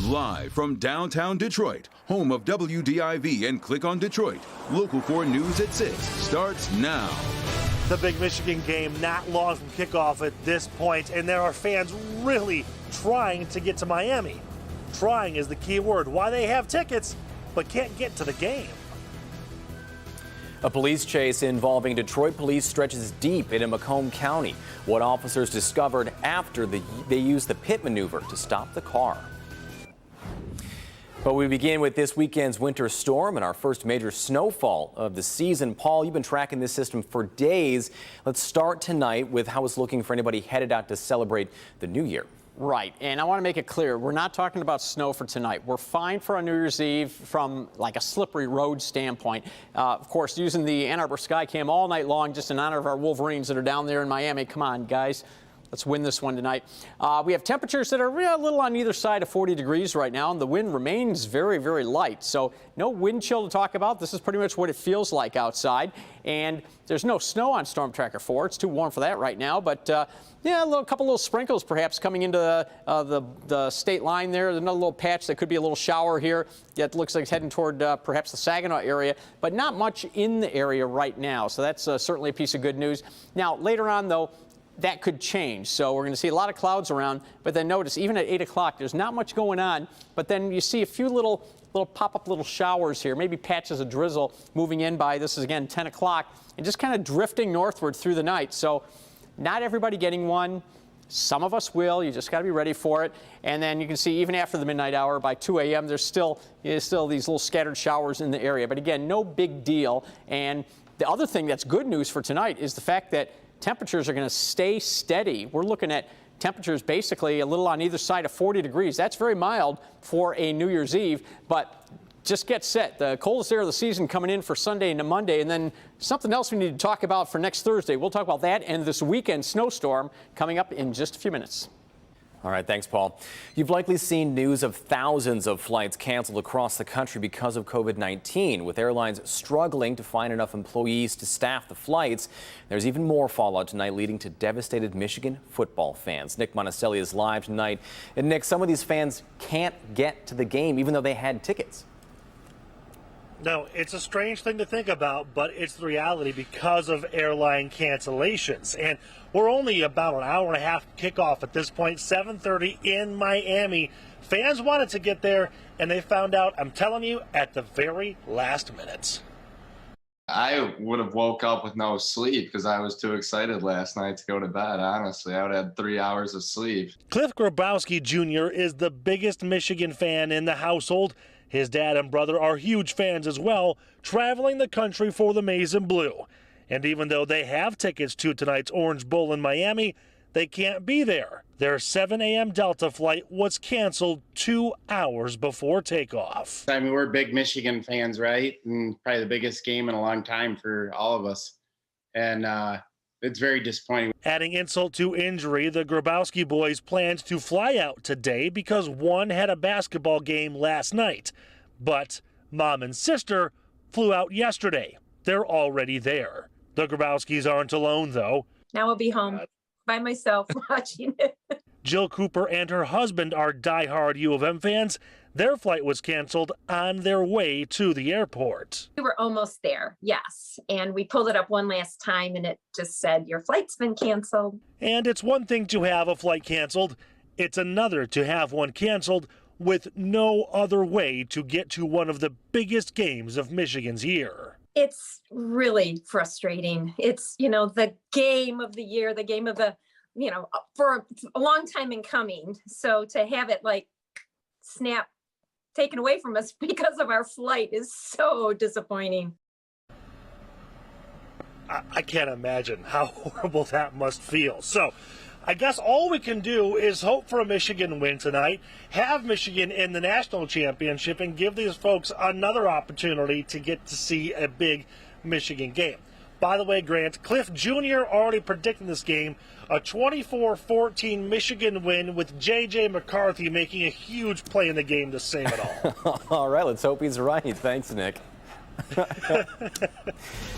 Live from downtown Detroit, home of WDIV and Click on Detroit, Local 4 News at 6 starts now. The big Michigan game not long from kickoff at this point, and there are fans really trying to get to Miami. Trying is the key word. Why they have tickets but can't get to the game. A police chase involving Detroit police stretches deep into Macomb County. What officers discovered after they used the pit maneuver to stop the car. But we begin with this weekend's winter storm and our first major snowfall of the season. Paul, you've been tracking this system for days. Let's start tonight with how it's looking for anybody headed out to celebrate the new year. Right, and I want to make it clear, we're not talking about snow for tonight. We're fine for on New Year's Eve from like a slippery road standpoint. Of course, using the Ann Arbor Skycam all night long just in honor of our Wolverines that are down there in Miami. Come on, guys. Let's win this one tonight. We have temperatures that are a little on either side of 40 degrees right now, and the wind remains very, very light. So no wind chill to talk about. This is pretty much what it feels like outside. And there's no snow on Storm Tracker 4. It's too warm for that right now. But, yeah, couple little sprinkles perhaps coming into the state line there. There's another little patch that could be a little shower here. That looks like it's heading toward perhaps the Saginaw area, but not much in the area right now. So that's certainly a piece of good news. Now, later on, though, that could change. So we're going to see a lot of clouds around, but then notice even at 8 o'clock, there's not much going on, but then you see a few little pop-up little showers here, maybe patches of drizzle moving in by, this is again 10 o'clock, and just kind of drifting northward through the night. So not everybody getting one. Some of us will. You just got to be ready for it. And then you can see even after the midnight hour, by 2 a.m., there's still these little scattered showers in the area. But again, no big deal. And the other thing that's good news for tonight is the fact that temperatures are going to stay steady. We're looking at temperatures basically a little on either side of 40 degrees. That's very mild for a New Year's Eve, but just get set. The coldest air of the season coming in for Sunday into Monday, and then something else we need to talk about for next Thursday. We'll talk about that and this weekend snowstorm coming up in just a few minutes. All right, thanks, Paul. You've likely seen news of thousands of flights canceled across the country because of COVID-19, with airlines struggling to find enough employees to staff the flights. There's even more fallout tonight, leading to devastated Michigan football fans. Nick Monticelli is live tonight. And Nick, some of these fans can't get to the game even though they had tickets. No, it's a strange thing to think about, but it's the reality because of airline cancellations. And we're only about an hour and a half kickoff at this point, 7:30 in Miami. Fans wanted to get there, and they found out, I'm telling you, at the very last minute. I would have woke up with no sleep because I was too excited last night to go to bed, honestly. I would have had 3 hours of sleep. Cliff Grabowski Jr. is the biggest Michigan fan in the household. His dad and brother are huge fans as well, traveling the country for the Maize and Blue. And even though they have tickets to tonight's Orange Bowl in Miami, they can't be there. Their 7 a.m. Delta flight was canceled 2 hours before takeoff. I mean, we're big Michigan fans, right? And probably the biggest game in a long time for all of us. And it's very disappointing. Adding insult to injury, the Grabowski boys planned to fly out today because one had a basketball game last night. But mom and sister flew out yesterday. They're already there. The Grabowskis aren't alone, though. Now I'll be home by myself watching it. Jill Cooper and her husband are diehard U of M fans. Their flight was canceled on their way to the airport. We were almost there, yes. And we pulled it up one last time and it just said, your flight's been canceled. And it's one thing to have a flight canceled. It's another to have one canceled with no other way to get to one of the biggest games of Michigan's year. It's really frustrating. It's, the game of the year, the game of the, for a long time in coming. So to have it snap taken away from us because of our flight is so disappointing. I can't imagine how horrible that must feel. So I guess all we can do is hope for a Michigan win tonight, have Michigan in the national championship, and give these folks another opportunity to get to see a big Michigan game. By the way, Grant, Cliff Jr. already predicting this game, a 24-14 Michigan win with J.J. McCarthy making a huge play in the game to save it all. All right, let's hope he's right. Thanks, Nick.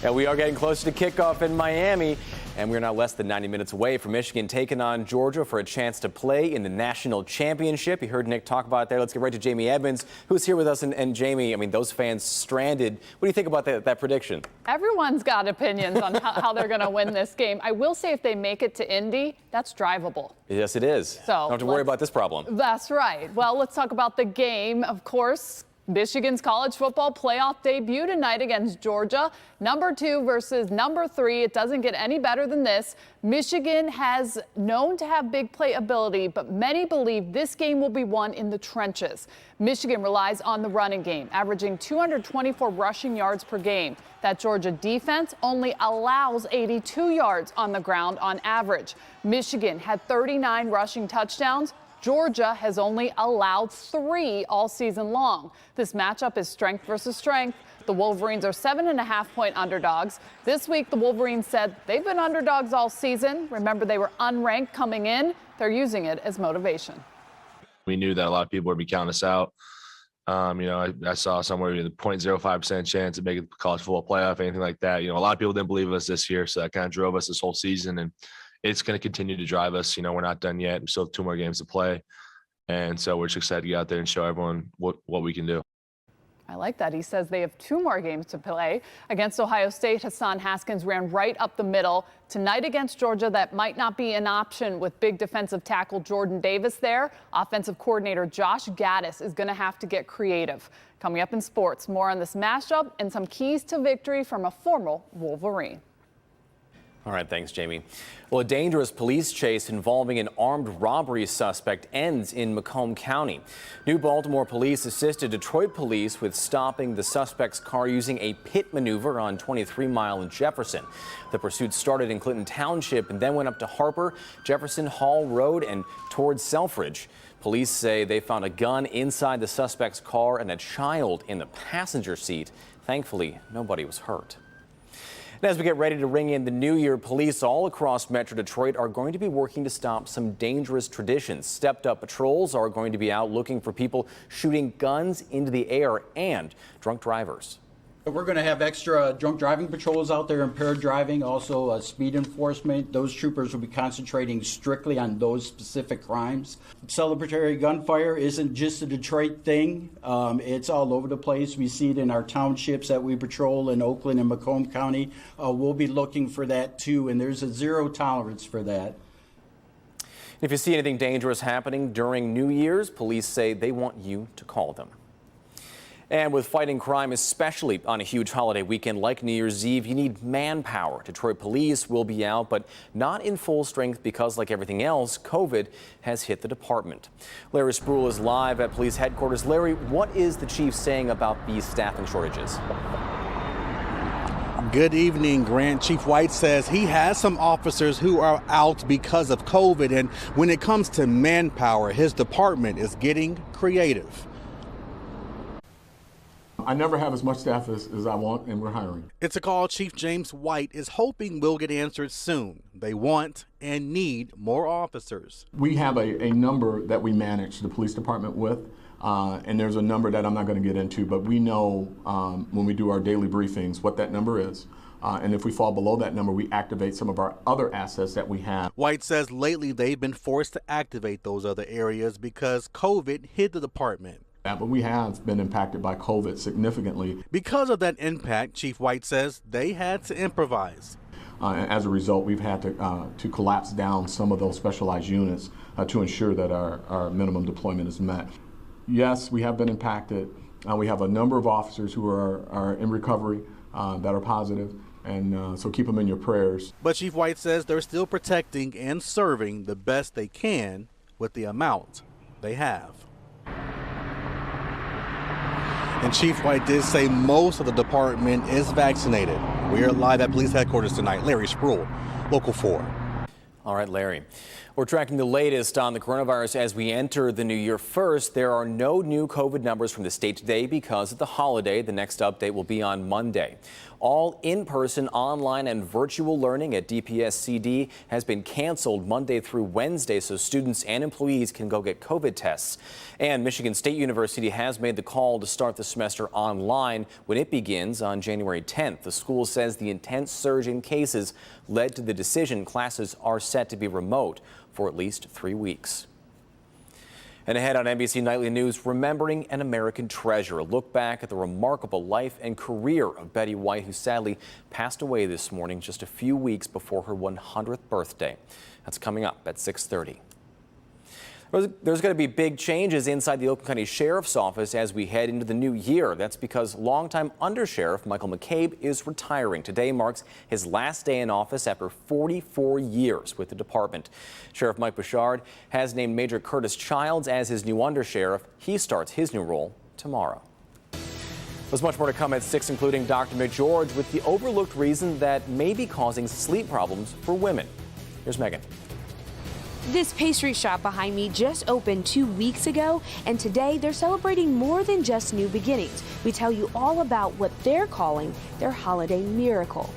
And we are getting closer to kickoff in Miami, and we're now less than 90 minutes away from Michigan taking on Georgia for a chance to play in the national championship. You heard Nick talk about it there. Let's get right to Jamie Evans, who's here with us. And Jamie, I mean, those fans stranded. What do you think about that prediction? Everyone's got opinions on how they're going to win this game. I will say if they make it to Indy, that's drivable. Yes, it is. So don't have to worry about this problem. That's right. Well, let's talk about the game, of course. Michigan's college football playoff debut tonight against Georgia. Number 2 versus number 3. It doesn't get any better than this. Michigan has known to have big play ability, but many believe this game will be won in the trenches. Michigan relies on the running game, averaging 224 rushing yards per game. That Georgia defense only allows 82 yards on the ground on average. Michigan had 39 rushing touchdowns. Georgia has only allowed 3 all season long. This matchup is strength versus strength. The Wolverines are 7.5-point underdogs. This week, the Wolverines said they've been underdogs all season. Remember, they were unranked coming in. They're using it as motivation. We knew that a lot of people would be counting us out. I saw somewhere the 0.05% chance of making the college football playoff, anything like that. A lot of people didn't believe us this year, so that kind of drove us this whole season. And it's going to continue to drive us. We're not done yet. We still have 2 more games to play. And so we're just excited to get out there and show everyone what we can do. I like that. He says they have 2 more games to play. Against Ohio State, Hassan Haskins ran right up the middle. Tonight against Georgia, that might not be an option with big defensive tackle Jordan Davis there. Offensive coordinator Josh Gaddis is going to have to get creative. Coming up in sports, more on this matchup and some keys to victory from a former Wolverine. All right, thanks, Jamie. Well, a dangerous police chase involving an armed robbery suspect ends in Macomb County. New Baltimore police assisted Detroit police with stopping the suspect's car using a pit maneuver on 23 Mile in Jefferson. The pursuit started in Clinton Township and then went up to Harper, Jefferson Hall Road, and towards Selfridge. Police say they found a gun inside the suspect's car and a child in the passenger seat. Thankfully, nobody was hurt. And as we get ready to ring in the new year, police all across Metro Detroit are going to be working to stop some dangerous traditions. Stepped up patrols are going to be out looking for people shooting guns into the air and drunk drivers. We're going to have extra drunk driving patrols out there, impaired driving, also speed enforcement. Those troopers will be concentrating strictly on those specific crimes. Celebratory gunfire isn't just a Detroit thing. It's all over the place. We see it in our townships that we patrol in Oakland and Macomb County. We'll be looking for that too, and there's a zero tolerance for that. If you see anything dangerous happening during New Year's, police say they want you to call them. And with fighting crime, especially on a huge holiday weekend like New Year's Eve, you need manpower. Detroit police will be out, but not in full strength because, like everything else, COVID has hit the department. Larry Spruill is live at police headquarters. Larry, what is the chief saying about these staffing shortages? Good evening, Grant. Chief White says he has some officers who are out because of COVID, and when it comes to manpower, his department is getting creative. I never have as much staff as I want, and we're hiring. It's a call Chief James White is hoping will get answered soon. They want and need more officers. We have a number that we manage the police department with, and there's a number that I'm not going to get into, but we know when we do our daily briefings what that number is. And if we fall below that number, we activate some of our other assets that we have. White says lately they've been forced to activate those other areas because COVID hit the department. But we have been impacted by COVID significantly. Because of that impact, Chief White says they had to improvise. As a result, we've had to collapse down some of those specialized units to ensure that our minimum deployment is met. Yes, we have been impacted. We have a number of officers who are in recovery that are positive, and so keep them in your prayers. But Chief White says they're still protecting and serving the best they can with the amount they have. And Chief White did say most of the department is vaccinated. We are live at police headquarters tonight. Larry Spruill, Local 4. All right, Larry. We're tracking the latest on the coronavirus as we enter the new year. First, there are no new COVID numbers from the state today because of the holiday. The next update will be on Monday. All in-person, online, and virtual learning at DPS-CD has been canceled Monday through Wednesday, so students and employees can go get COVID tests. And Michigan State University has made the call to start the semester online when it begins on January 10th. The school says the intense surge in cases led to the decision. Classes are set to be remote for at least 3 weeks. And ahead on NBC Nightly News, remembering an American treasure. A look back at the remarkable life and career of Betty White, who sadly passed away this morning just a few weeks before her 100th birthday. That's coming up at 6:30. There's going to be big changes inside the Oakland County Sheriff's Office as we head into the new year. That's because longtime Undersheriff Michael McCabe is retiring. Today marks his last day in office after 44 years with the department. Sheriff Mike Bouchard has named Major Curtis Childs as his new Undersheriff. He starts his new role tomorrow. There's much more to come at 6, including Dr. McGeorge with the overlooked reason that may be causing sleep problems for women. Here's Megan. This pastry shop behind me just opened 2 weeks ago, and today they're celebrating more than just new beginnings. We tell you all about what they're calling their holiday miracle.